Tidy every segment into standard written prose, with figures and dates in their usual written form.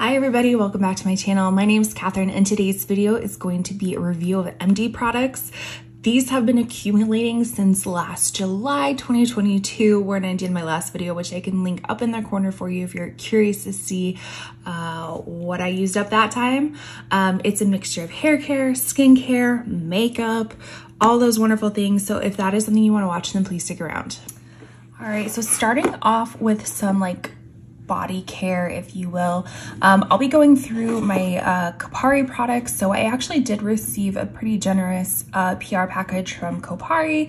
Hi everybody, welcome back to my channel. My name is Catherine and today's video is going to be a review of empty products. These have been accumulating since last July 2022 when I did my last video, which I can link up in the corner for you if you're curious to see what I used up that time. It's a mixture of hair care, skincare, makeup, all those wonderful things. So if that is something you want to watch, then please stick around. All right, so starting off with some body care, if you will. I'll be going through my Kopari products. So I actually did receive a pretty generous PR package from Kopari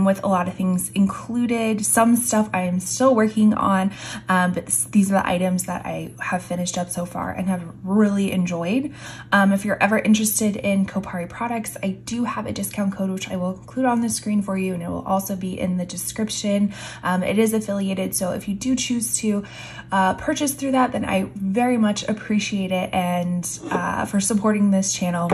with a lot of things included. Some stuff I'm still working on, but these are the items that I have finished up so far and have really enjoyed. If you're ever interested in Kopari products, I do have a discount code, which I will include on the screen for you, and it will also be in the description. It is affiliated, so if you do choose to purchase through that, then I very much appreciate it, and for supporting this channel.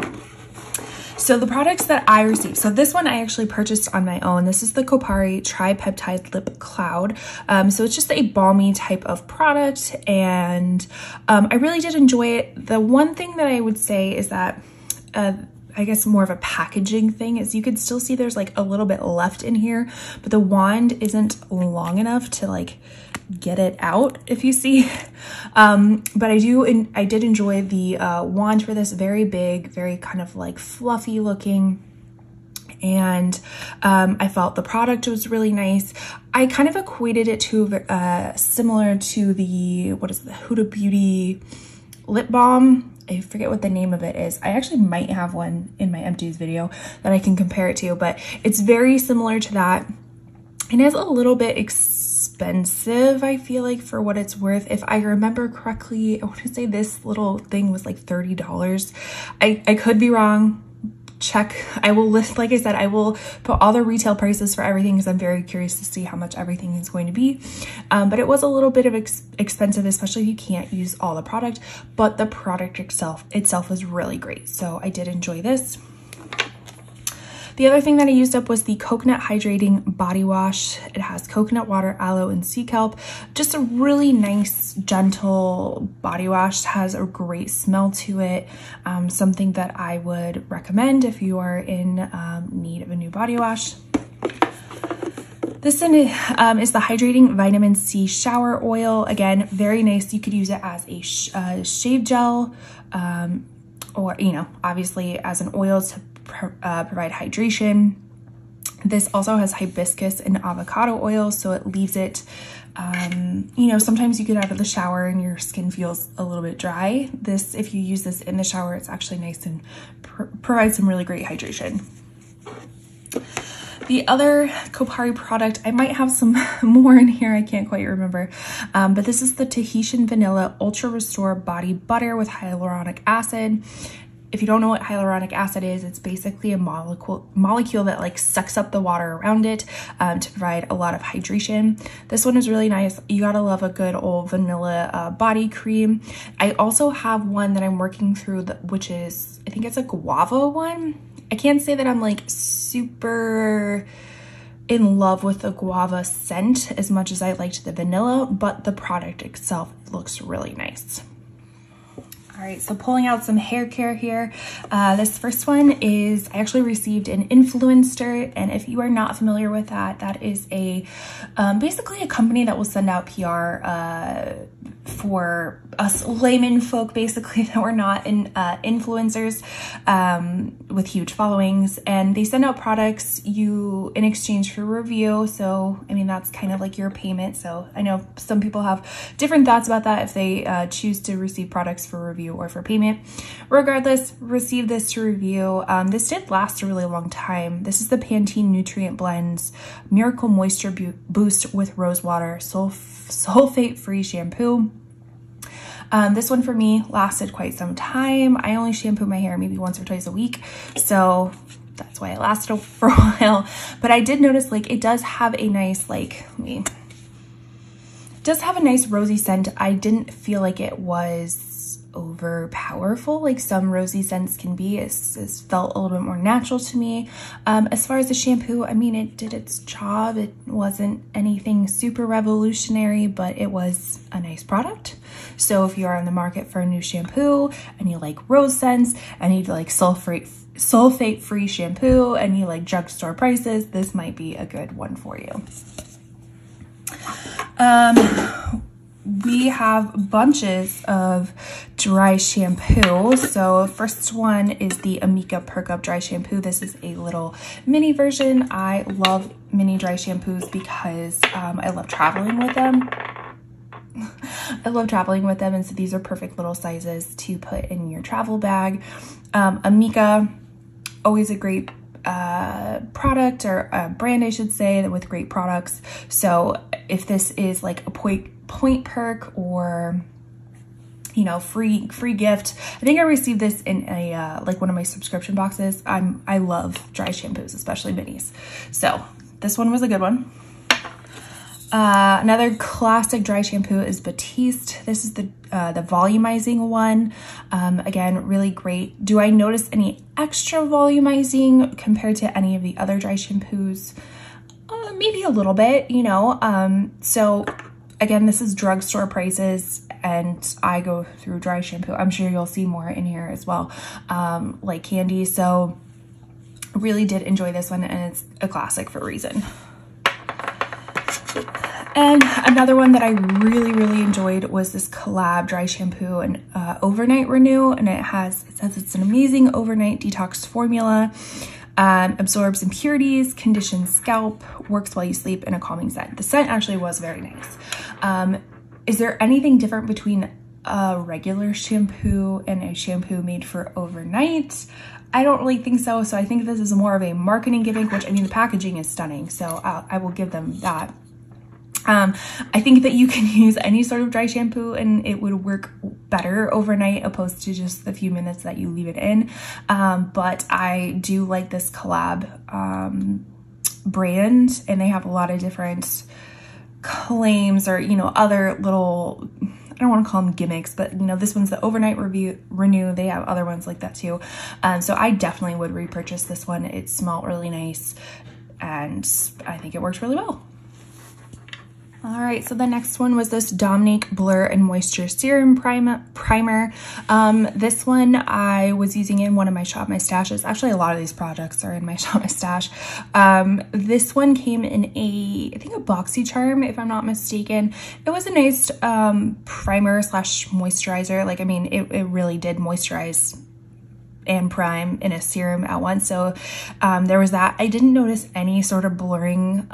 So the products that I received, so this one I actually purchased on my own. This is the Kopari Tripeptide Lip Cloud. So it's just a balmy type of product, and I really did enjoy it. The one thing that I would say is that I guess more of a packaging thing is you could still see there's a little bit left in here, but the wand isn't long enough to get it out, if you see. But I did enjoy the wand for this. Very big, very kind of fluffy looking, and I felt the product was really nice. I kind of equated it to similar to the, what is it, the Huda Beauty lip balm. I forget what the name of it is. I actually might have one in my empties video that I can compare it to, but it's very similar to that. And it's a little bit expensive, I feel like, for what it's worth. If I remember correctly, I want to say this little thing was $30. I could be wrong. Check. I will list, like I said, I will put all the retail prices for everything because I'm very curious to see how much everything is going to be. But it was a little bit of expensive, especially if you can't use all the product, but the product itself was really great. So I did enjoy this. The other thing that I used up was the Coconut Hydrating Body Wash. It has coconut water, aloe, and sea kelp. Just a really nice, gentle body wash. It has a great smell to it. Something that I would recommend if you are in need of a new body wash. This one is the Hydrating Vitamin C Shower Oil. Again, very nice. You could use it as a shave gel or, obviously as an oil to provide hydration. This also has hibiscus and avocado oil, so it leaves it, sometimes you get out of the shower and your skin feels a little bit dry. This, if you use this in the shower, it's actually nice and provides some really great hydration. The other Kopari product, I might have some more in here, I can't quite remember, but this is the Tahitian Vanilla Ultra Restore Body Butter with hyaluronic acid. If you don't know what hyaluronic acid is, it's basically a molecule that sucks up the water around it to provide a lot of hydration. This one is really nice. You gotta love a good old vanilla body cream. I also have one that I'm working through, which is, I think it's a guava one. I can't say that I'm super in love with the guava scent as much as I liked the vanilla, but the product itself looks really nice. All right, so pulling out some hair care here. This first one is, I actually received an influencer, and if you are not familiar with that, that is a basically a company that will send out PR for us layman folk, basically, that we're not influencers with huge followings, and they send out products in exchange for review. So I mean, that's kind of your payment. So I know some people have different thoughts about that if they choose to receive products for review or for payment. Regardless, receive this to review. This did last a really long time. This is the Pantene Nutrient Blends Miracle Moisture Boost with Rose Water Sulfate Free Shampoo. This one for me lasted quite some time. I only shampoo my hair maybe once or twice a week, so that's why it lasted for a while. But I did notice it does have a nice does have a nice rosy scent. I didn't feel like it was over powerful like some rosy scents can be. It's felt a little bit more natural to me. As far as the shampoo, I mean, it did its job. It wasn't anything super revolutionary, but it was a nice product. So if you are on the market for a new shampoo and you like rose scents and you like sulfate-free shampoo and you like drugstore prices, this might be a good one for you. We have bunches of dry shampoo. So first one is the Amika Perk Up Dry Shampoo. This is a little mini version. I love mini dry shampoos because I love traveling with them. And so these are perfect little sizes to put in your travel bag. Amika, always a great product, or a brand I should say, with great products. So if this is like a point perk or, you know, free gift, I think I received this in a like one of my subscription boxes. I love dry shampoos, especially minis, so this one was a good one. Another classic dry shampoo is Batiste. This is the volumizing one. Again, really great. Do I notice any extra volumizing compared to any of the other dry shampoos? Maybe a little bit, you know. So again, this is drugstore prices and I go through dry shampoo. I'm sure you'll see more in here as well, like candy. So really did enjoy this one, and it's a classic for a reason. And another one that I really enjoyed was this collab dry shampoo and overnight renew, and it says it's an amazing overnight detox formula, absorbs impurities, conditions scalp, works while you sleep, and a calming scent. The scent actually was very nice. Is there anything different between a regular shampoo and a shampoo made for overnight? I don't really think so. So I think this is more of a marketing gimmick, which, I mean, the packaging is stunning, so I will give them that. I think that you can use any sort of dry shampoo and it would work better overnight opposed to just the few minutes that you leave it in. But I do like this collab brand, and they have a lot of different claims, or, you know, other little, I don't want to call them gimmicks, but, you know, this one's the overnight renew. They have other ones like that too. So I definitely would repurchase this one. It smelled really nice and I think it works really well. All right, so the next one was this Dominique Blur and Moisture Serum Primer. This one I was using in one of my Shop My Stashes. Actually, a lot of these products are in my Shop My Stash. This one came in I think a BoxyCharm, if I'm not mistaken. It was a nice primer slash moisturizer. Like, I mean, it really did moisturize and prime in a serum at once. So there was that. I didn't notice any sort of blurring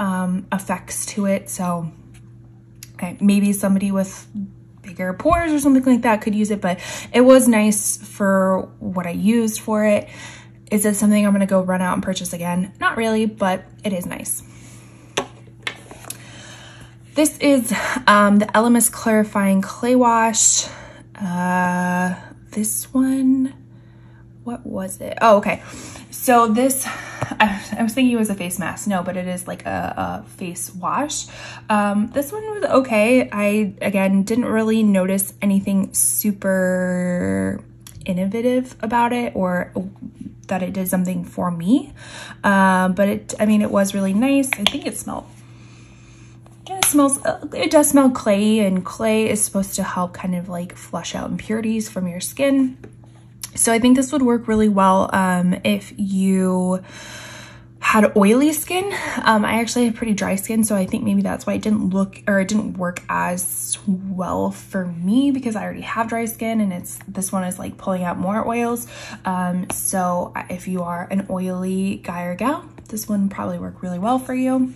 effects to it. So maybe somebody with bigger pores or something like that could use it, but it was nice for what I used for it. Is it something I'm going to go run out and purchase again? Not really, but it is nice. This is the Elemis Clarifying Clay Wash. This one, what was it? Oh, okay. So this, I was thinking it was a face mask. No, but it is like a face wash. This one was okay. I, again, didn't really notice anything super innovative about it, or that it did something for me. But I mean, it was really nice. I think it smelled, it does smell clay, and clay is supposed to help kind of like flush out impurities from your skin. So I think this would work really well if you had oily skin. I actually have pretty dry skin, so I think maybe that's why it didn't work as well for me, because I already have dry skin, and this one is like pulling out more oils. So if you are an oily guy or gal, this one probably work really well for you.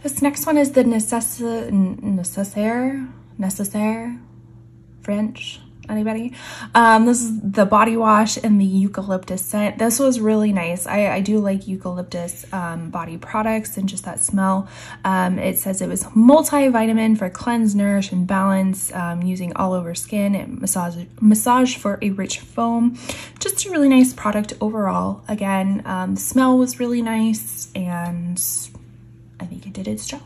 This next one is the Necessaire French. Anybody? This is the body wash and the eucalyptus scent. This was really nice. I do like eucalyptus body products and just that smell. It says it was multivitamin for cleanse, nourish, and balance, using all over skin and massage for a rich foam. Just a really nice product overall. Again, the smell was really nice, and I think it did its job.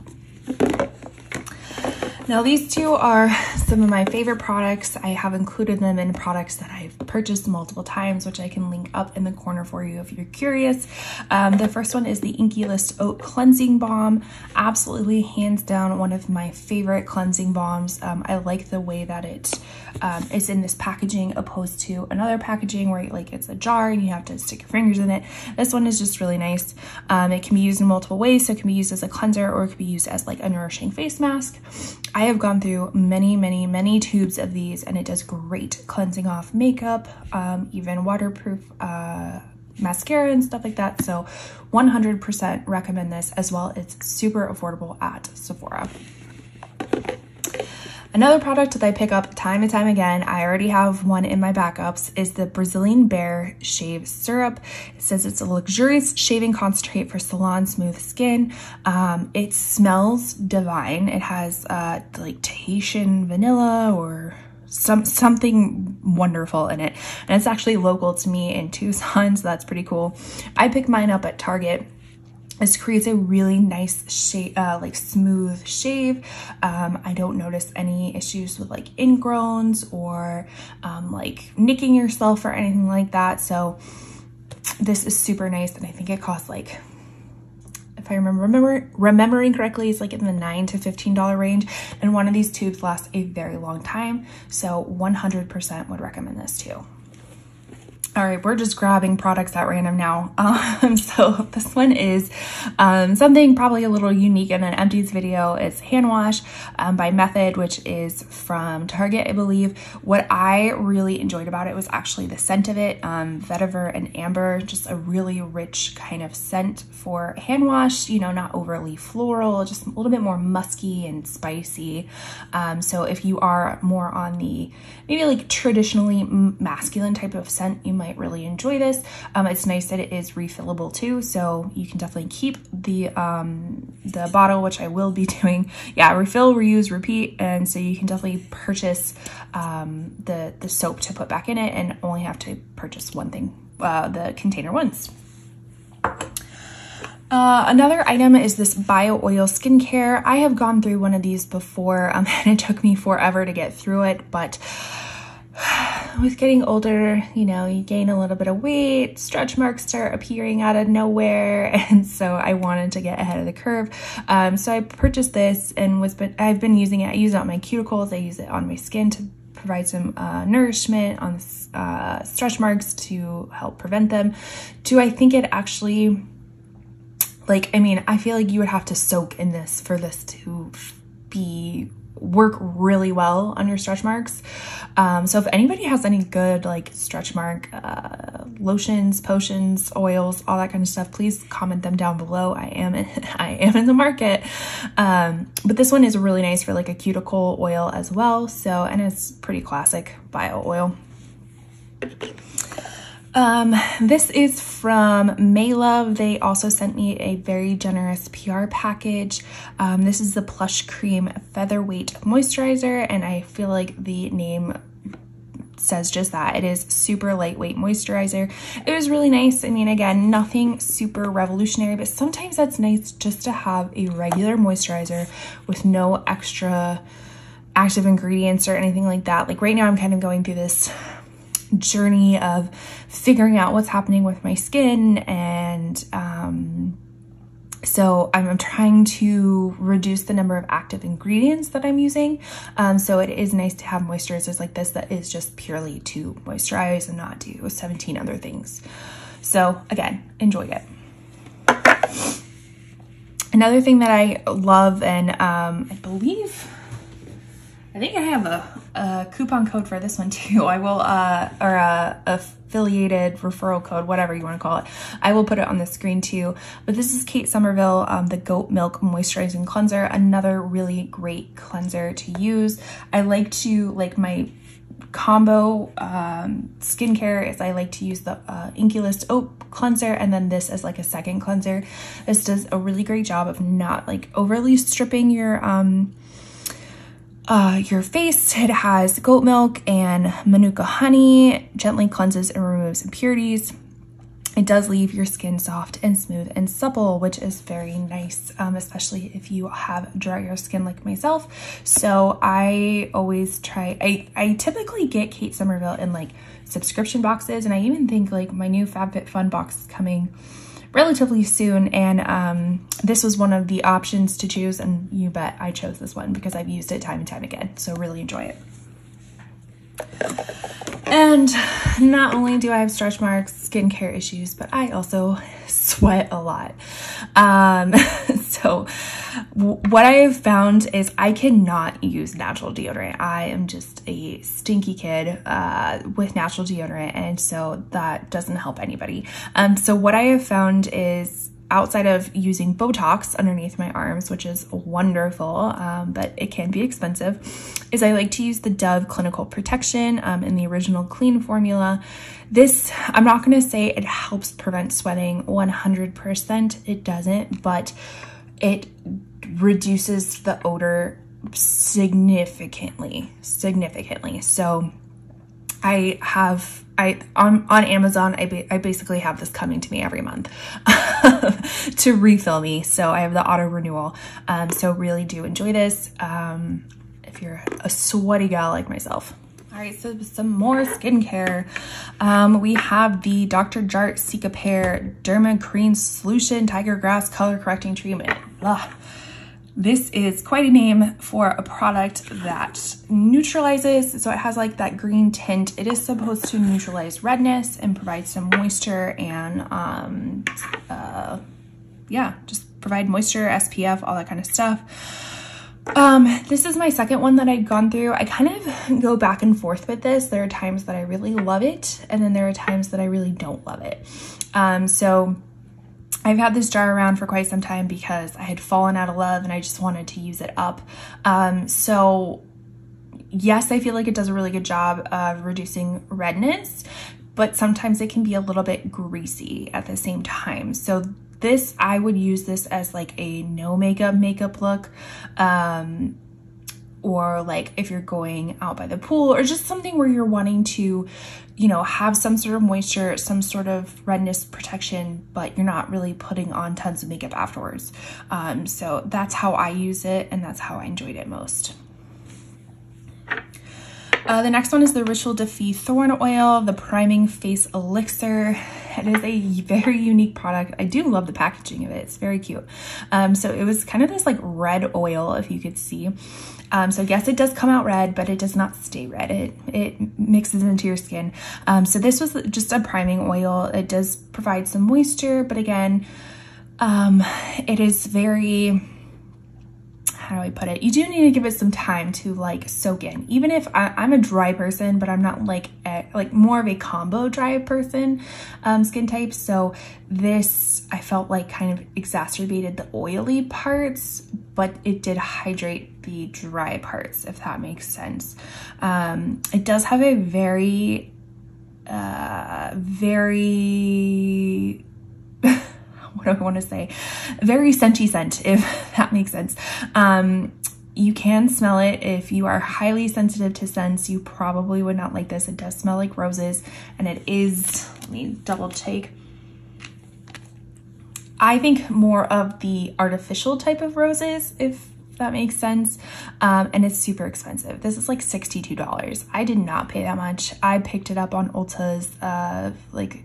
Now these two are some of my favorite products. I have included them in products that I've purchased multiple times, which I can link up in the corner for you if you're curious. The first one is the Inky List Oat Cleansing Balm. Absolutely hands down one of my favorite cleansing balms. I like the way that it is in this packaging opposed to another packaging where like it's a jar and you have to stick your fingers in it. This one is just really nice. It can be used in multiple ways. So it can be used as a cleanser or it can be used as like a nourishing face mask. I have gone through many tubes of these and it does great cleansing off makeup, even waterproof mascara and stuff like that. So 100% recommend this as well. It's super affordable at Sephora. Another product that I pick up time and time again, I already have one in my backups, is the Brazilian Bear Shave Syrup. It says it's a luxurious shaving concentrate for salon smooth skin. It smells divine. It has like Tahitian vanilla or something wonderful in it. And it's actually local to me in Tucson, so that's pretty cool. I picked mine up at Target. This creates a really nice shave, like smooth shave. I don't notice any issues with like ingrowns or like nicking yourself or anything like that. So this is super nice, and I think it costs like, if I remembering correctly, it's like in the $9 to $15 range. And one of these tubes lasts a very long time. So 100% would recommend this too. All right, we're just grabbing products at random now. So this one is something probably a little unique in an empties video. It's hand wash by Method, which is from Target, I believe. What I really enjoyed about it was actually the scent of it. Vetiver and amber, just a really rich kind of scent for hand wash, you know, not overly floral, just a little bit more musky and spicy. So if you are more on the maybe like traditionally masculine type of scent, you might really enjoy this. It's nice that it is refillable too, so you can definitely keep the bottle, which I will be doing. Yeah, refill, reuse, repeat, and so you can definitely purchase the soap to put back in it and only have to purchase one thing, the container once. Another item is this bio oil skincare. I have gone through one of these before, and it took me forever to get through it, but with getting older, you know, you gain a little bit of weight, stretch marks start appearing out of nowhere, and so I wanted to get ahead of the curve. So I purchased this and I've been using it. I use it on my cuticles, I use it on my skin to provide some nourishment on stretch marks to help prevent them. I think it actually, like, I mean, I feel like you would have to soak in this for this to work really well on your stretch marks. So if anybody has any good like stretch mark lotions, potions, oils, all that kind of stuff, please comment them down below. I am in the market. But this one is really nice for like a cuticle oil as well. So, and it's pretty classic bio oil. This is from Maylove. They also sent me a very generous PR package. This is the Plush Cream Featherweight Moisturizer, and I feel like the name says just that. It is super lightweight moisturizer. It was really nice. I mean, again, nothing super revolutionary, but sometimes that's nice just to have a regular moisturizer with no extra active ingredients or anything like that. Like right now I'm kind of going through this journey of figuring out what's happening with my skin, and so I'm trying to reduce the number of active ingredients that I'm using. So it is nice to have moisturizers like this that is just purely to moisturize and not do 17 other things. So again, enjoy it. Another thing that I love, and I think I have a coupon code for this one too. I will, or a affiliated referral code, whatever you want to call it. I will put it on the screen too. But this is Kate Somerville, the Goat Milk Moisturizing Cleanser. Another really great cleanser to use. I like to, like my combo skincare is I like to use the Inky List Oat Cleanser and then this as like a second cleanser. This does a really great job of not like overly stripping your face. It has goat milk and manuka honey, gently cleanses and removes impurities. It does leave your skin soft and smooth and supple, which is very nice, especially if you have drier skin like myself. So I always try, I typically get Kate Somerville in like subscription boxes, and I even think like my new FabFitFun box is coming relatively soon, and this was one of the options to choose, and you bet I chose this one because I've used it time and time again, so really enjoy it. And not only do I have stretch marks, skincare issues, but I also sweat a lot. So what I have found is I cannot use natural deodorant. I am just a stinky kid with natural deodorant, and so that doesn't help anybody. So what I have found is, outside of using Botox underneath my arms, which is wonderful, but it can be expensive, is I like to use the Dove Clinical Protection in the original clean formula. This, I'm not going to say it helps prevent sweating 100%, it doesn't, but it reduces the odor significantly. So on Amazon, I basically have this coming to me every month to refill me. So I have the auto renewal. So really do enjoy this if you're a sweaty gal like myself. All right, so some more skincare. We have the Dr. Jart Cicapair Derma Cream Solution Tiger Grass Color Correcting Treatment. Ugh. This is quite a name for a product that neutralizes, so it has like that green tint. It is supposed to neutralize redness and provide some moisture and yeah, just provide moisture, SPF, all that kind of stuff. This is my second one that I'd gone through. I kind of go back and forth with this. There are times that I really love it, and then there are times that I really don't love it. So I've had this jar around for quite some time because I had fallen out of love and I just wanted to use it up. So yes, I feel like it does a really good job of reducing redness, but sometimes it can be a little bit greasy at the same time. So this, I would use this as like a no makeup look, or like if you're going out by the pool, or just something where you're wanting to, you know, have some sort of moisture, some sort of redness protection, but you're not really putting on tons of makeup afterwards. So that's how I use it, and that's how I enjoyed it most. The next one is the Ritual Defy Thorn Oil, the Priming Face Elixir. It is a very unique product. I do love the packaging of it. It's very cute. So it was kind of this like red oil, if you could see. So yes, it does come out red, but it does not stay red. It mixes into your skin. So this was just a priming oil. It does provide some moisture, but again, it is very, how do I put it? You do need to give it some time to like soak in. Even if I'm a dry person, but I'm not like more of a combo dry person skin type. So this, I felt like kind of exacerbated the oily parts, but it did hydrate the dry parts, if that makes sense. It does have a very, very what do I want to say? Very scenty scent, if that makes sense. You can smell it. If you are highly sensitive to scents, you probably would not like this. It does smell like roses, and it is, let me double check. I think more of the artificial type of roses, if that makes sense. And it's super expensive. This is like $62. I did not pay that much. I picked it up on Ulta's like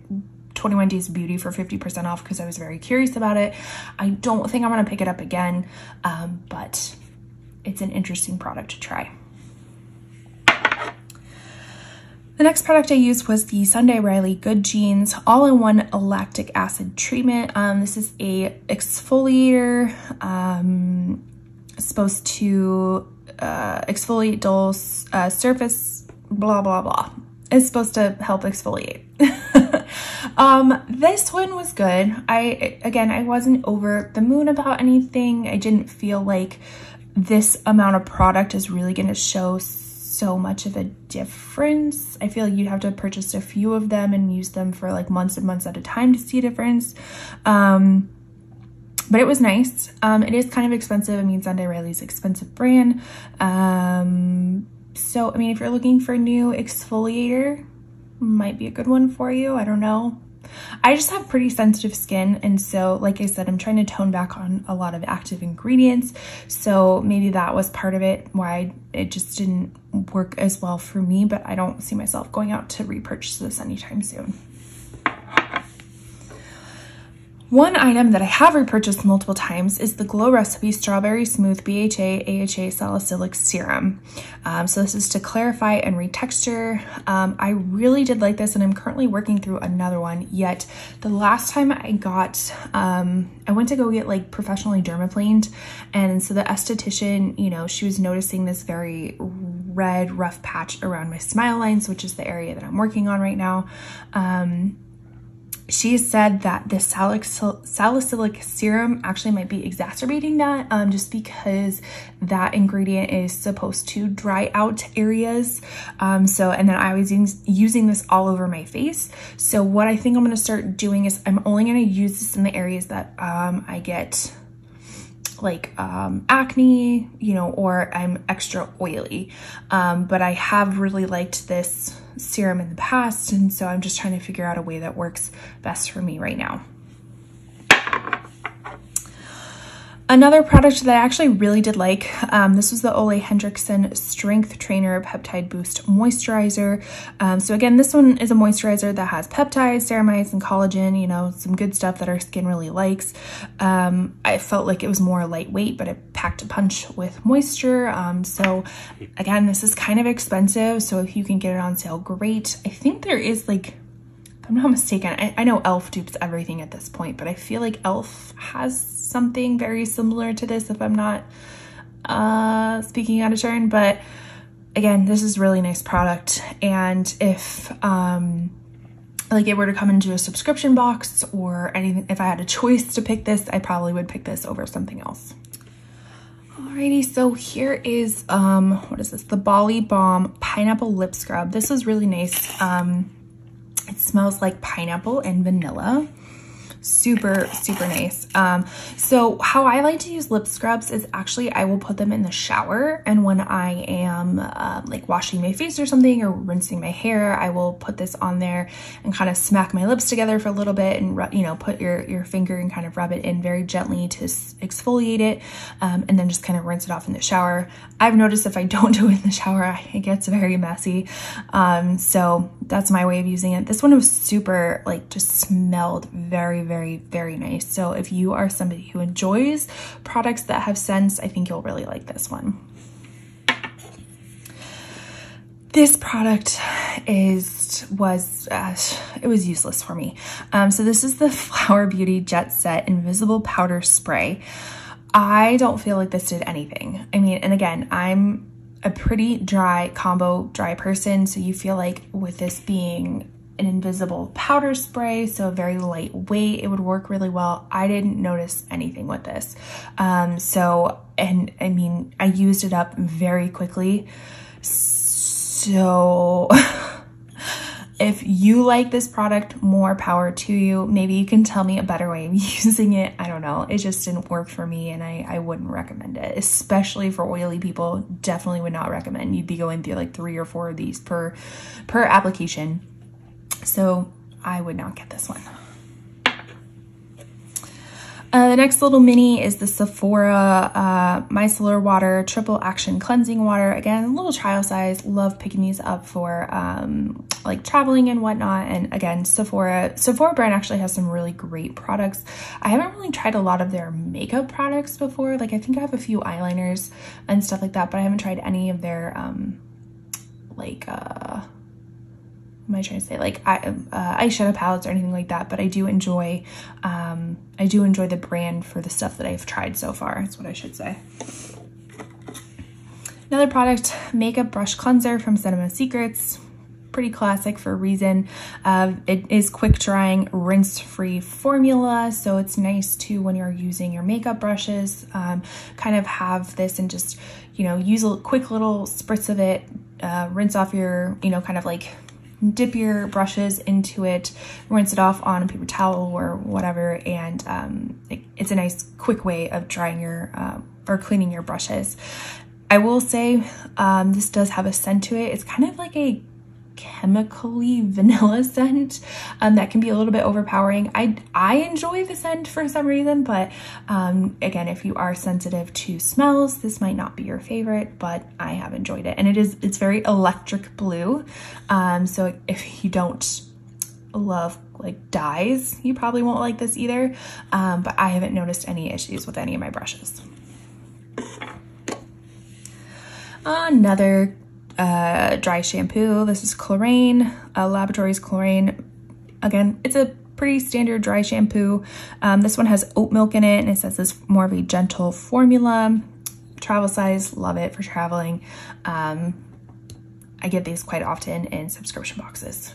21 Days of Beauty for 50% off because I was very curious about it. I don't think I'm gonna pick it up again, but it's an interesting product to try. The next product I used was the Sunday Riley Good Genes All-in-One Lactic Acid Treatment. This is a exfoliator, supposed to exfoliate dull surface, blah, blah, blah. It's supposed to help exfoliate. This one was good. I wasn't over the moon about anything. I didn't feel like this amount of product is really going to show so much of a difference. I feel like you'd have to purchase a few of them and use them for like months and months at a time to see a difference. But it was nice. It is kind of expensive. I mean, Sunday Riley's an expensive brand. So, I mean, if you're looking for a new exfoliator, might be a good one for you. I don't know. I just have pretty sensitive skin, and so like I said, I'm trying to tone back on a lot of active ingredients, so maybe that was part of it why it just didn't work as well for me, but I don't see myself going out to repurchase this anytime soon. One item that I have repurchased multiple times is the Glow Recipe Strawberry Smooth BHA AHA Salicylic Serum. So this is to clarify and retexture. I really did like this, and I'm currently working through another one, yet the last time I got, I went to go get like professionally dermaplaned, and so the esthetician, you know, she was noticing this very red rough patch around my smile lines, which is the area that I'm working on right now. She said that the salicylic serum actually might be exacerbating that, just because that ingredient is supposed to dry out areas. And then I was using this all over my face. So what I think I'm going to start doing is I'm only going to use this in the areas that I get like acne, you know, or I'm extra oily. But I have really liked this serum in the past, and so I'm just trying to figure out a way that works best for me right now. Another product that I actually really did like, this was the Ole Henriksen Strength Trainer Peptide Boost Moisturizer. So again, this one is a moisturizer that has peptides, ceramides, and collagen, you know, some good stuff that our skin really likes. I felt like it was more lightweight, but it packed a punch with moisture. So again, this is kind of expensive, so if you can get it on sale, great. I think there is like, if I'm not mistaken, I know e.l.f. dupes everything at this point, but I feel like e.l.f. has something very similar to this, if I'm not speaking out of turn. But again, this is a really nice product, and if like it were to come into a subscription box or anything, if I had a choice to pick this, I probably would pick this over something else. Alrighty, so here is what is this? The Bali Balm Pineapple Lip Scrub. This is really nice. It smells like pineapple and vanilla. Super, super nice. So how I like to use lip scrubs is actually I will put them in the shower, and when I am like washing my face or something or rinsing my hair, I will put this on there and kind of smack my lips together for a little bit and, you know, put your finger and kind of rub it in very gently to exfoliate it, and then just kind of rinse it off in the shower. I've noticed if I don't do it in the shower, it gets very messy. So that's my way of using it. This one was super, like, just smelled very, very, very nice. So if you are somebody who enjoys products that have scents, I think you'll really like this one. This product was useless for me. So this is the Flower Beauty Jet Set Invisible Powder Spray. I don't feel like this did anything. I mean, and again, I'm a pretty dry person, so you feel like with this being an invisible powder spray, so very lightweight, it would work really well. I didn't notice anything with this. And I mean, I used it up very quickly. So if you like this product, more power to you. Maybe you can tell me a better way of using it. I don't know. It just didn't work for me, and I wouldn't recommend it, especially for oily people. Definitely would not recommend. You'd be going through like 3 or 4 of these per application. So I would not get this one. The next little mini is the Sephora Micellar Water Triple Action Cleansing Water. Again, a little trial size. Love picking these up for like traveling and whatnot. And again, Sephora brand actually has some really great products. I haven't really tried a lot of their makeup products before. Like I think I have a few eyeliners and stuff like that, but I haven't tried any of their what am I trying to say, like eyeshadow palettes or anything like that. But I do enjoy the brand for the stuff that I've tried so far. That's what I should say. Another product, Makeup Brush Cleanser from Cinema Secrets. Pretty classic for a reason. It is quick drying, rinse-free formula, so it's nice too when you're using your makeup brushes. Kind of have this and just, you know, use a quick little spritz of it, rinse off your, you know, kind of like dip your brushes into it, rinse it off on a paper towel or whatever, and it's a nice quick way of drying your or cleaning your brushes. I will say this does have a scent to it. It's kind of like a chemically vanilla scent that can be a little bit overpowering. I enjoy the scent for some reason, but again, if you are sensitive to smells, this might not be your favorite, but I have enjoyed it. And it's very electric blue. So if you don't love like dyes, you probably won't like this either. But I haven't noticed any issues with any of my brushes. Another dry shampoo. This is Chlorine, Laboratories Chlorine. Again, it's a pretty standard dry shampoo. This one has oat milk in it, and it says it's more of a gentle formula. Travel size, love it for traveling. I get these quite often in subscription boxes.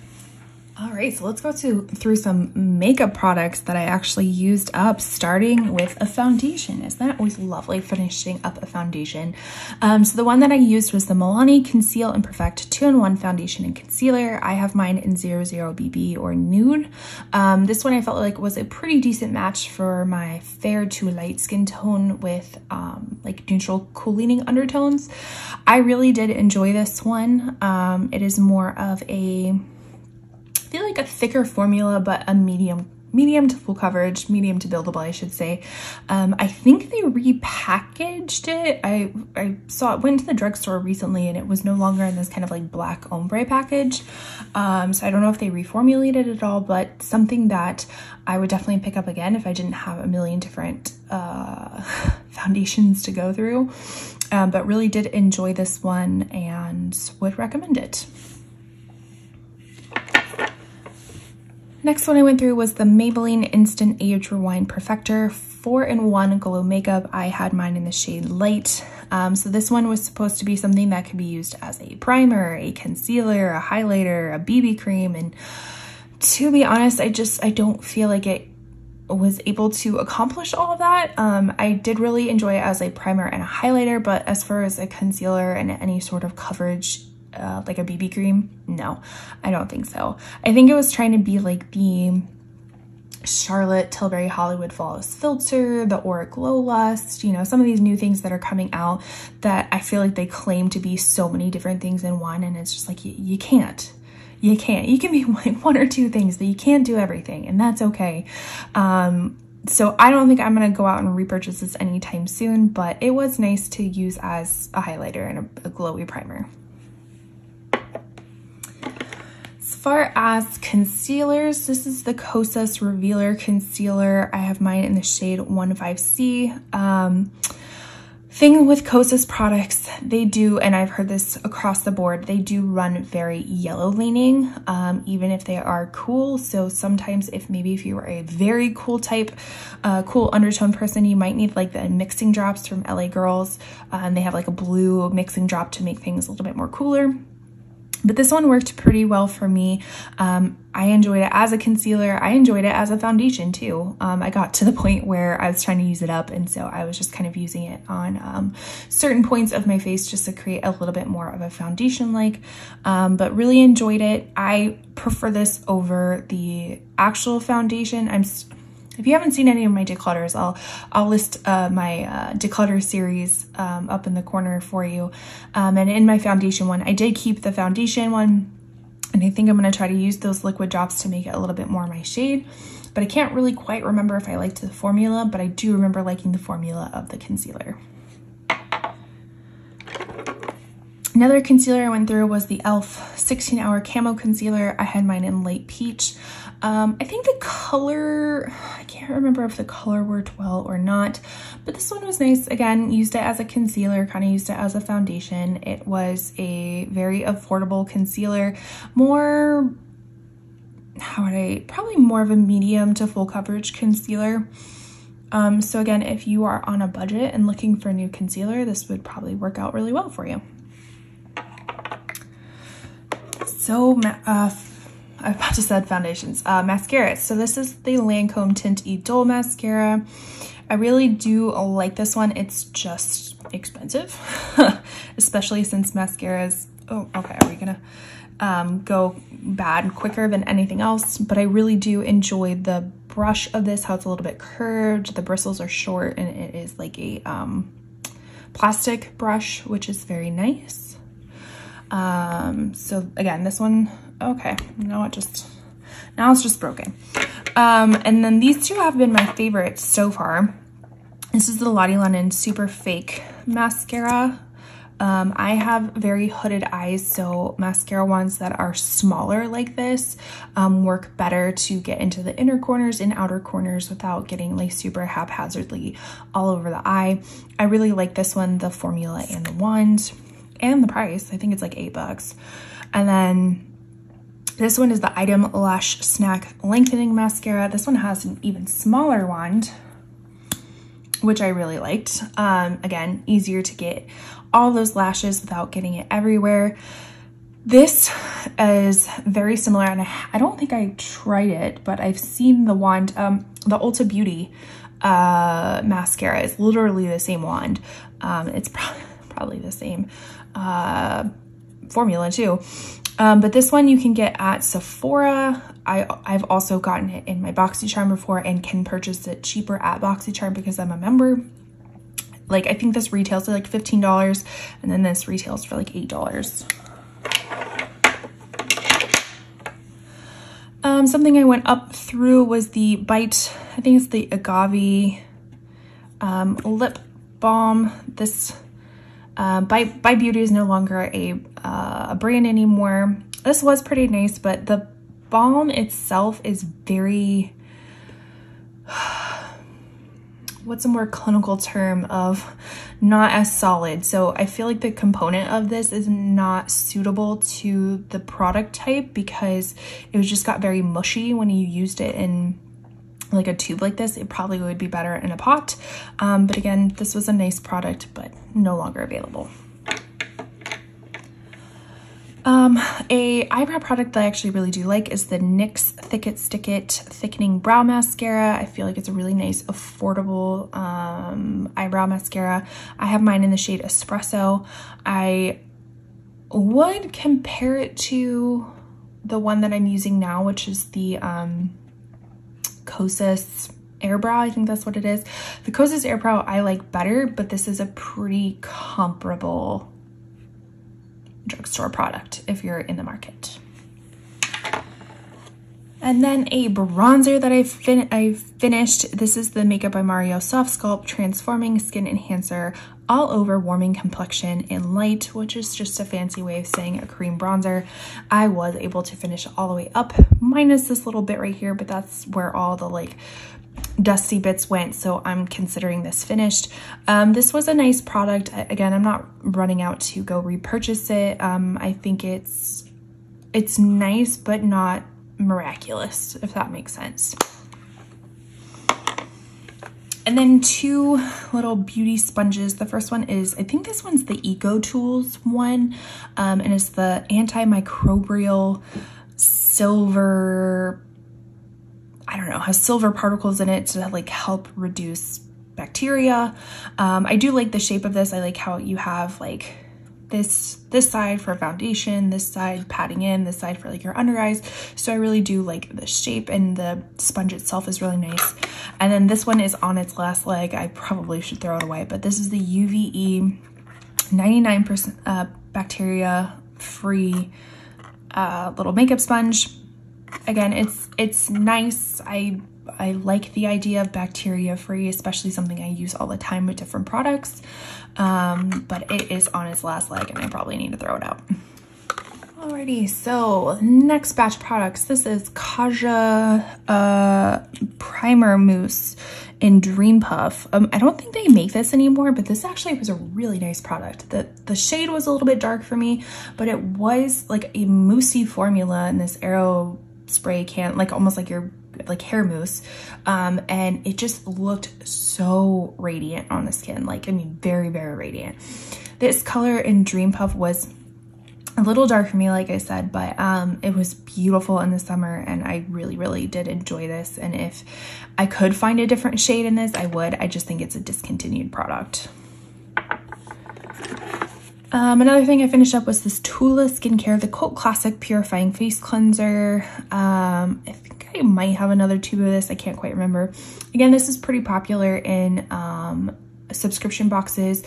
All right, so let's go through some makeup products that I actually used up, starting with a foundation. Isn't that always lovely, finishing up a foundation? So the one that I used was the Milani Conceal and Perfect 2-in-1 Foundation and Concealer. I have mine in 00 BB or Nude. This one I felt like was a pretty decent match for my fair to light skin tone with like neutral cool leaning undertones. I really did enjoy this one. It is more of I feel like a thicker formula, but a medium to full coverage, medium to buildable, I should say. I think they repackaged it. I saw it, went to the drugstore recently, and it was no longer in this kind of like black ombre package. So I don't know if they reformulated it at all, but something that I would definitely pick up again if I didn't have a million different foundations to go through. But really did enjoy this one and would recommend it. Next one I went through was the Maybelline Instant Age Rewind Perfector 4-in-1 Glow Makeup. I had mine in the shade Light. So this one was supposed to be something that could be used as a primer, a concealer, a highlighter, a BB cream. And to be honest, I don't feel like it was able to accomplish all of that. I did really enjoy it as a primer and a highlighter, but as far as a concealer and any sort of coverage, like a BB cream, no, I don't think so. I think it was trying to be like the Charlotte Tilbury Hollywood Flawless Filter, the Aura Glow Lust, you know, some of these new things that are coming out that I feel like they claim to be so many different things in one, and it's just like, you can't. You can be one or two things, but you can't do everything, and that's okay. So I don't think I'm going to go out and repurchase this anytime soon, but it was nice to use as a highlighter and a glowy primer. As far as concealers, this is the Kosas Revealer Concealer. I have mine in the shade 15C. Thing with Kosas products, they do, and I've heard this across the board, they do run very yellow leaning, even if they are cool. So sometimes if you are a very cool type, cool undertone person, you might need like the mixing drops from LA Girls. And they have like a blue mixing drop to make things a little bit more cooler. But this one worked pretty well for me. I enjoyed it as a concealer. I enjoyed it as a foundation too. I got to the point where I was trying to use it up, and so I was just kind of using it on certain points of my face just to create a little bit more of a foundation like, but really enjoyed it. I prefer this over the actual foundation. If you haven't seen any of my declutters, I'll list my declutter series up in the corner for you. And in my foundation one, I did keep the foundation one, and I think I'm going to try to use those liquid drops to make it a little bit more my shade. But I can't really quite remember if I liked the formula, but I do remember liking the formula of the concealer. Another concealer I went through was the e.l.f. 16-Hour Camo Concealer. I had mine in Light Peach. I think the color, I can't remember if the color worked well or not, but this one was nice. Again, used it as a concealer, kind of used it as a foundation. It was a very affordable concealer, probably more of a medium to full coverage concealer. So again, if you are on a budget and looking for a new concealer, this would probably work out really well for you. So, I just said foundations. Mascara. So this is the Lancome Tint Idole Mascara. I really do like this one. It's just expensive, especially since mascaras, oh, okay, are we gonna go bad quicker than anything else? But I really do enjoy the brush of this, how it's a little bit curved. The bristles are short, and it is like a plastic brush, which is very nice. So again, this one, okay, now it's just broken. And then these two have been my favorites so far. This is the Lottie London Super Fake Mascara. I have very hooded eyes, so mascara ones that are smaller like this work better to get into the inner corners and outer corners without getting like super haphazardly all over the eye. I really like this one, the formula and the wand, and the price. I think it's like $8. And then this one is the Item Lash Snack Lengthening Mascara. This one has an even smaller wand, which I really liked. Again, easier to get all those lashes without getting it everywhere. This is very similar, and I don't think I tried it, but I've seen the wand, the Ulta Beauty mascara is literally the same wand. It's probably the same formula too. But this one you can get at Sephora. I've also gotten it in my BoxyCharm before and can purchase it cheaper at BoxyCharm because I'm a member. Like, I think this retails for like $15, and then this retails for like $8. Something I went up through was the Bite, I think it's the Agave lip balm. This Bite Beauty is no longer a brand anymore. This was pretty nice, but the balm itself is very, what's a more clinical term of not as solid. So I feel like the component of this is not suitable to the product type because it just got very mushy when you used it in like a tube like this. It probably would be better in a pot. But again, this was a nice product, but no longer available. A eyebrow product that I actually really do like is the NYX Thick It Stick It Thickening Brow Mascara. I feel like it's a really nice, affordable eyebrow mascara. I have mine in the shade Espresso. I would compare it to the one that I'm using now, which is the Kosas Airbrow. I think that's what it is. The Kosas Airbrow I like better, but this is a pretty comparable drugstore product if you're in the market. And then a bronzer that I've finished. This is the Makeup by Mario Soft Sculpt Transforming Skin Enhancer All Over Warming Complexion in Light, which is just a fancy way of saying a cream bronzer. I was able to finish it all the way up, minus this little bit right here, but that's where all the like dusty bits went, so I'm considering this finished. This was a nice product. Again, I'm not running out to go repurchase it. I think it's nice, but not miraculous, if that makes sense. And then two little beauty sponges. The first one is, I think this one's the Eco Tools one, and it's the antimicrobial silver, I don't know, has silver particles in it to like help reduce bacteria. I do like the shape of this. I like how you have like this side for foundation, this side patting in, this side for like your under eyes. So I really do like the shape, and the sponge itself is really nice. And then this one is on its last leg. I probably should throw it away, but this is the UVE 99% bacteria free little makeup sponge. Again, it's nice. I like the idea of bacteria free, especially something I use all the time with different products. But it is on its last leg and I probably need to throw it out. Alrighty, so next batch of products. This is Kaja Primer Mousse in Dream Puff. I don't think they make this anymore, but this actually was a really nice product. The shade was a little bit dark for me, but it was like a moussey formula in this Aero spray can, like almost like your like hair mousse, and it just looked so radiant on the skin. Like, I mean, very, very radiant. This color in Dream Puff was a little dark for me, like I said, but it was beautiful in the summer, and I really, really did enjoy this. And if I could find a different shade in this, I would. I just think it's a discontinued product. Another thing I finished up was this Tula Skincare, the Cult Classic Purifying Face Cleanser. I think I might have another tube of this. I can't quite remember. Again, this is pretty popular in subscription boxes.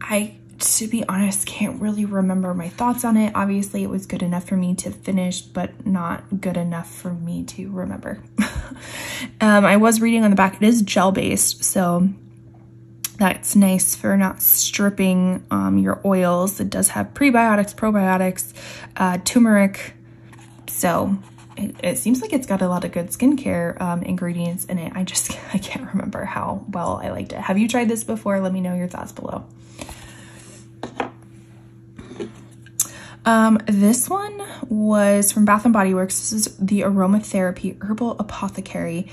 I to be honest, can't really remember my thoughts on it. Obviously, it was good enough for me to finish, but not good enough for me to remember. I was reading on the back, it is gel-based, so that's nice for not stripping your oils. It does have prebiotics, probiotics, turmeric, so it seems like it's got a lot of good skincare ingredients in it. I can't remember how well I liked it. Have you tried this before? Let me know your thoughts below. This one was from Bath & Body Works. This is the Aromatherapy Herbal Apothecary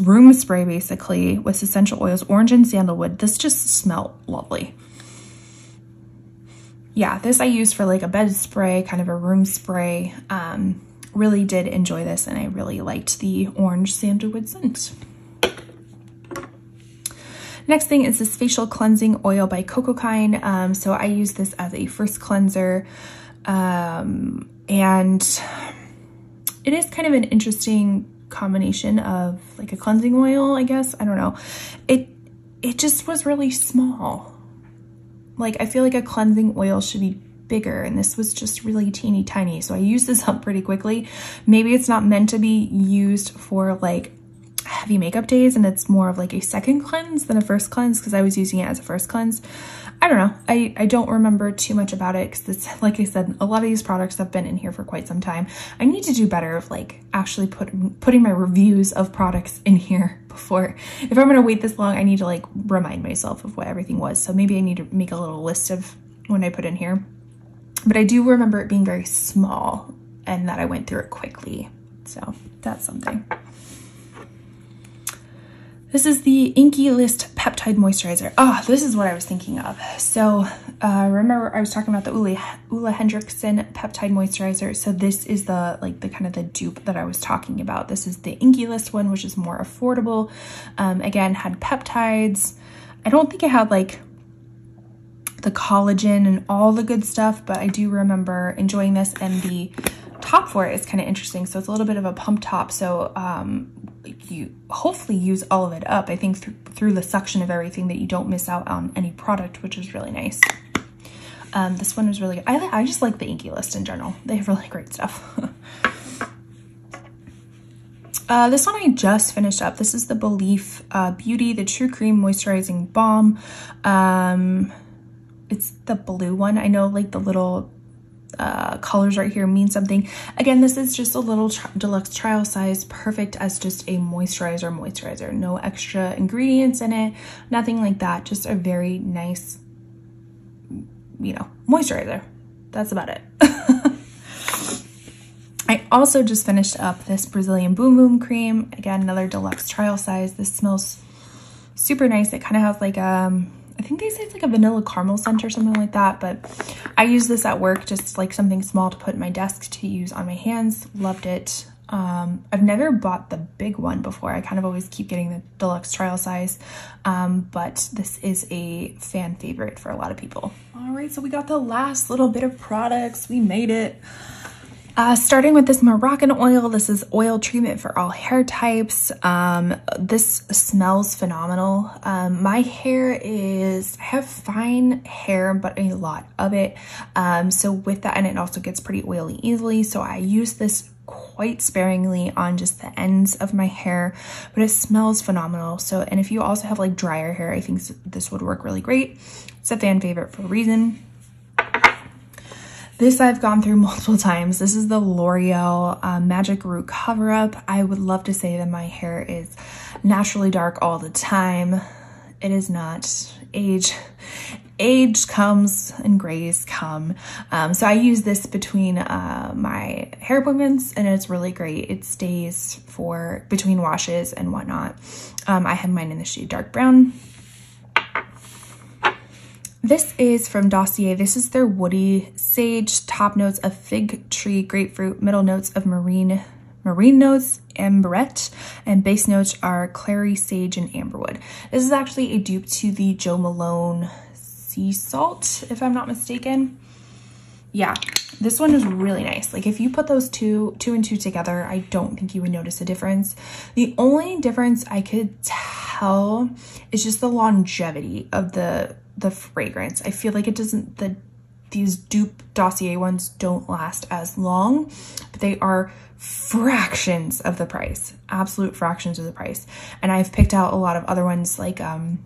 room spray, basically, with essential oils, orange and sandalwood. This just smelled lovely. Yeah, this I used for like a bed spray, kind of a room spray. Really did enjoy this, and I really liked the orange sandalwood scent. Next thing is this facial cleansing oil by Cocokine. So I use this as a first cleanser, and it is kind of an interesting combination of like a cleansing oil, I guess. I don't know. It just was really small. Like, I feel like a cleansing oil should be bigger, and this was just really teeny tiny. So I used this up pretty quickly. Maybe it's not meant to be used for like heavy makeup days, and it's more of like a second cleanse than a first cleanse, because I was using it as a first cleanse. I don't know. I don't remember too much about it, because it's, like I said, a lot of these products have been in here for quite some time. I need to do better of like actually putting my reviews of products in here before. If I'm going to wait this long, I need to like remind myself of what everything was. So maybe I need to make a little list of when I put in here. But I do remember it being very small and that I went through it quickly. So that's something. This is the Inky List Peptide Moisturizer. Oh, this is what I was thinking of. So remember I was talking about the Ole Henriksen Peptide Moisturizer. So this is the kind of the dupe that I was talking about. This is the Inky List one, which is more affordable. Again, had peptides. I don't think it had like the collagen and all the good stuff, but I do remember enjoying this, and the top for it is kind of interesting. So it's a little bit of a pump top. So you hopefully use all of it up, I think, through the suction of everything, that you don't miss out on any product, which is really nice. This one is really good. I just like the Inky List in general. They have really great stuff. This one I just finished up. This is the Belief Beauty, the True Cream Moisturizing Balm. It's the blue one. I know like the little colors right here mean something. Again, this is just a little deluxe trial size, perfect as just a moisturizer. No extra ingredients in it, nothing like that. Just a very nice, you know, moisturizer. That's about it. I also just finished up this Brazilian Boom Boom Cream. Again, another deluxe trial size. This smells super nice. It kind of has like I think they say it's like a vanilla caramel scent or something like that, but I use this at work, just like something small to put in my desk to use on my hands. Loved it. I've never bought the big one before. I kind of always keep getting the deluxe trial size, but this is a fan favorite for a lot of people. All right, so we got the last little bit of products. We made it. Starting with this Moroccan oil. This is oil treatment for all hair types. This smells phenomenal. My hair I have fine hair, but a lot of it. So with that, and it also gets pretty oily easily. So I use this quite sparingly on just the ends of my hair, but it smells phenomenal. So, and if you also have like drier hair, I think this would work really great. It's a fan favorite for a reason. This I've gone through multiple times. This is the L'Oreal Magic Root Cover Up. I would love to say that my hair is naturally dark all the time. It is not. Age comes and grays come. So I use this between my hair appointments, and it's really great. It stays for between washes and whatnot. I have mine in the shade dark brown. This is from Dossier. This is their Woody Sage, top notes of fig tree, grapefruit, middle notes of marine notes, amberette, and base notes are clary, sage, and amberwood. This is actually a dupe to the Jo Malone Sea Salt, if I'm not mistaken. Yeah, This one is really nice. Like if you put those two and two together, I don't think you would notice a difference. The only difference I could tell is just the longevity of the fragrance. I feel like it doesn't, these dupe Dossier ones don't last as long, but they are fractions of the price, absolute fractions of the price. And I've picked out a lot of other ones like a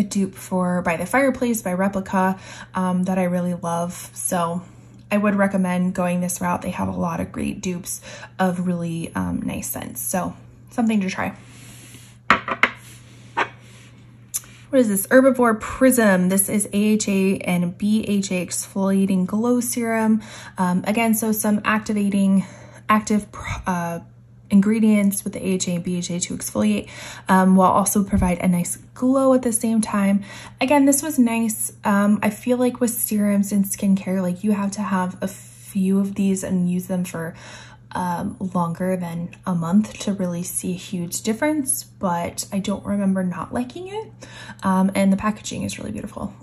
dupe for By the Fireplace by Replica that I really love. So I would recommend going this route. They have a lot of great dupes of really nice scents. So something to try. What is this? Herbivore Prism. This is AHA and BHA exfoliating glow serum. Again, so some active ingredients with the AHA and BHA to exfoliate while also provide a nice glow at the same time. Again, this was nice. I feel like with serums and skincare, like you have to have a few of these and use them for longer than a month to really see a huge difference, but I don't remember not liking it. And the packaging is really beautiful.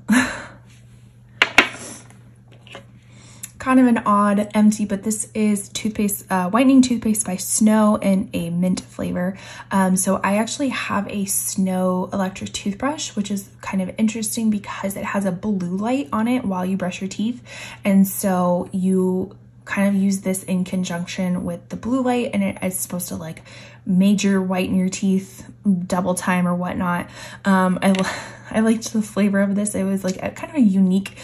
Kind of an odd empty, but this is toothpaste, whitening toothpaste by Snow in a mint flavor. So I actually have a Snow electric toothbrush, which is kind of interesting because it has a blue light on it while you brush your teeth. And so you kind of use this in conjunction with the blue light, and it is supposed to like major whiten your teeth double time or whatnot. I liked the flavor of this. It was like a kind of a unique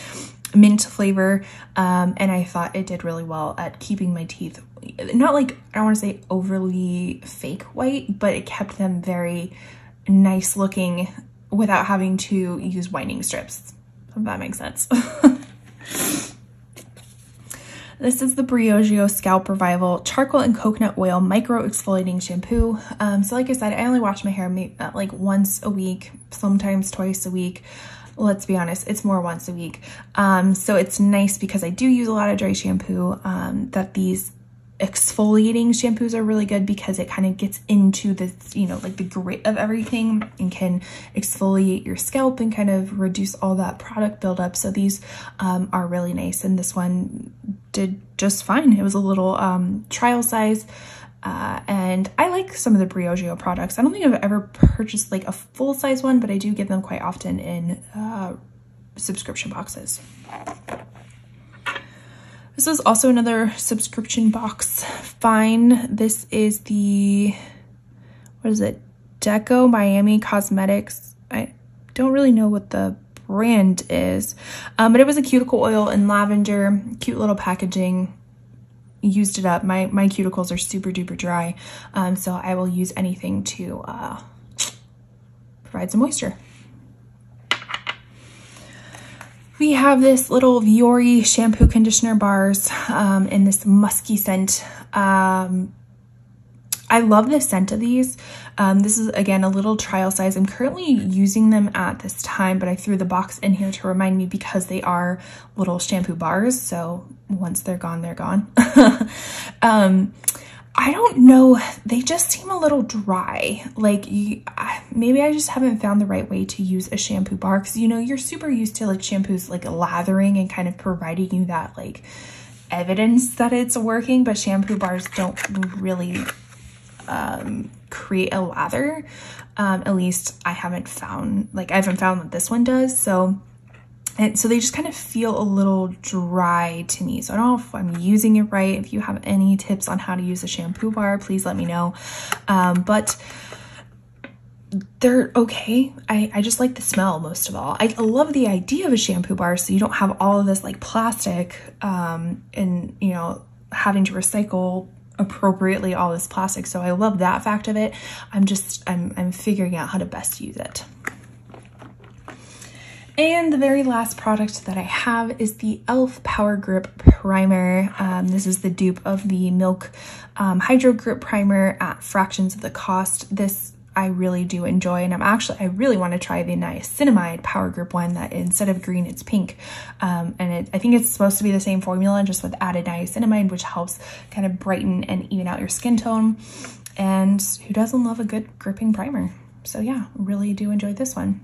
mint flavor, and I thought it did really well at keeping my teeth, not like, I don't want to say overly fake white, but it kept them very nice looking without having to use whitening strips, if that makes sense. This is the Briogeo Scalp Revival Charcoal and Coconut Oil Micro Exfoliating Shampoo. So like I said, I only wash my hair like once a week, sometimes twice a week. Let's be honest, it's more once a week. So it's nice because I do use a lot of dry shampoo, that these exfoliating shampoos are really good because it kind of gets into this, you know, like the grit of everything and can exfoliate your scalp and kind of reduce all that product buildup. So these are really nice, and this one did just fine. It was a little trial size. And I like some of the Briogeo products. I don't think I've ever purchased like a full-size one, but I do get them quite often in subscription boxes. This is also another subscription box find. This is the, what is it? Deco Miami Cosmetics. I don't really know what the brand is, but it was a cuticle oil in lavender, cute little packaging. Used it up. My cuticles are super duper dry, so I will use anything to provide some moisture. We have this little Vuori shampoo conditioner bars in this musky scent. I love the scent of these. This is, again, a little trial size. I'm currently using them at this time, but I threw the box in here to remind me because they are little shampoo bars. So once they're gone, they're gone. I don't know. They just seem a little dry. Like maybe I just haven't found the right way to use a shampoo bar. Because, you know, you're super used to like shampoos like lathering and kind of providing you that like evidence that it's working. But shampoo bars don't really create a lather. At least I haven't found that this one does. So they just kind of feel a little dry to me. So I don't know if I'm using it right. If you have any tips on how to use a shampoo bar, please let me know. But they're okay. I just like the smell most of all. I love the idea of a shampoo bar so you don't have all of this like plastic and, you know, having to recycle appropriately all this plastic. So I love that fact of it. I'm figuring out how to best use it. And the very last product that I have is the e.l.f. Power Grip Primer. This is the dupe of the Milk Hydro Grip Primer at fractions of the cost. This I really do enjoy, and I really want to try the niacinamide Power Grip one that instead of green, it's pink. And I think it's supposed to be the same formula, just with added niacinamide, which helps kind of brighten and even out your skin tone. And who doesn't love a good gripping primer? So yeah, really do enjoy this one.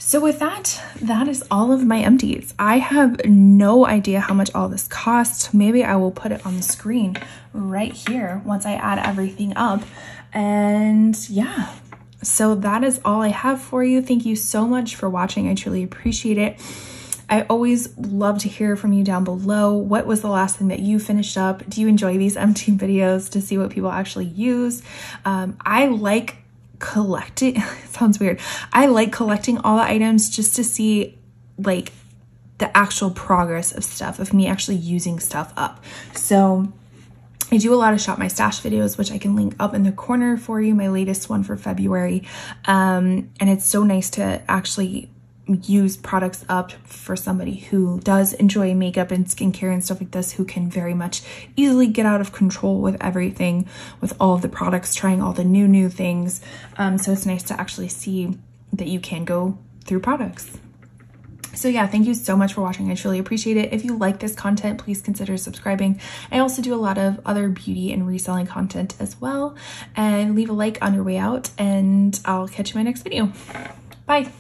So with that, that is all of my empties. I have no idea how much all this cost. Maybe I will put it on the screen right here once I add everything up. And yeah, so that is all I have for you. Thank you so much for watching. I truly appreciate it. I always love to hear from you down below. What was the last thing that you finished up? Do you enjoy these empty videos to see what people actually use? I like collecting, it sounds weird. I like collecting all the items just to see like the actual progress of stuff, of me actually using stuff up. So I do a lot of shop my stash videos, which I can link up in the corner for you, my latest one for February. And it's so nice to actually use products up for somebody who does enjoy makeup and skincare and stuff like this, who can very much easily get out of control with everything, with all of the products, trying all the new things. So it's nice to actually see that you can go through products. So yeah, thank you so much for watching. I truly appreciate it. If you like this content, please consider subscribing. I also do a lot of other beauty and reselling content as well. And leave a like on your way out, and I'll catch you in my next video. Bye.